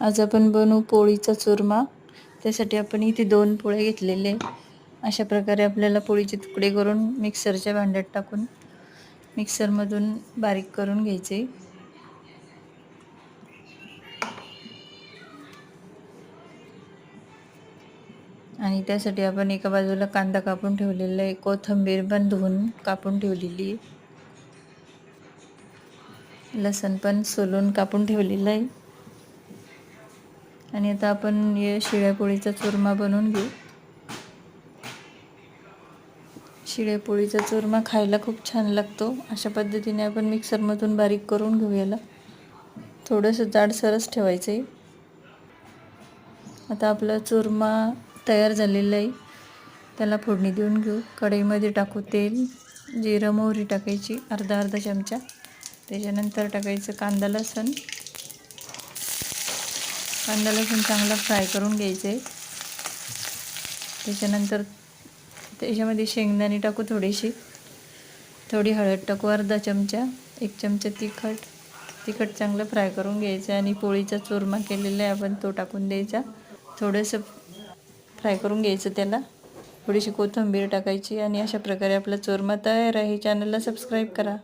आज आपण बनवू पोळीचा चुरमा। त्यासाठी आपण इथे 2 पोळे घेतलेले। अशा प्रकारे आपल्याला पोळीचे तुकडे करून मिक्सरच्या भांड्यात टाकून मिक्सरमधून बारीक करून घ्यायचे। आणि त्यासाठी आपण एका बाजूला कांदा कापून ठेवलेला आहे, कोथिंबीर पण धुवून कापून ठेवलेली आहे, लसूण पण सोलून कापून ठेवलेला आहे। आणि आता आपण या शिळ्या पोळीचा चुरमा बनवून घेऊ। शिळ्या पोळीचा चुरमा खायला खूप छान लागतो। अशा पद्धतीने आपण मिक्सरमधून बारीक करून घेऊ। याला थोडंसं जाडसरच ठेवायचं आहे। आता आपला चुरमा तयार झालेला आहे। त्याला फोडणी देऊन घेऊ। कढईमध्ये टाकू तेल, जिरं मोहरी टाकायची अर्धा चमचा। त्याच्यानंतर टाकायचं कांदा लसूण चांगला फ्राय करून घ्यायचे। त्याच्यानंतर त्याच्यामध्ये शेंगदाणे टाकू, थोडी हळद टाकू अर्धा चमचा, 1 चमचा तिखट चांगलं फ्राय करून घ्यायचं। आणि पोळीचा चुरमा केलेला आहे आपण तो टाकून द्यायचा, थोडंसं फ्राय करून घ्यायचं। त्याला थोडीशी कोथिंबीर टाकायची आणि अशा प्रकारे आपला चुरमा तयार आहे। चॅनलला सबस्क्राईब करा।